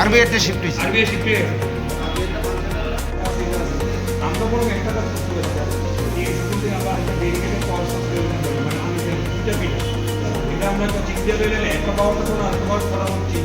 আরবিআইতে shift হয়েছে। আমরা বরং একটা কাজ করতে পারি, এই স্কুলে আবার একটা ডেডিকেটেড পাওয়ার সাপ্লাই মানে আমাদের এটা আমরা একটা চিন্তা করে একটা পাওয়ার কথা না তোমার করা হচ্ছে।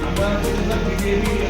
আমরা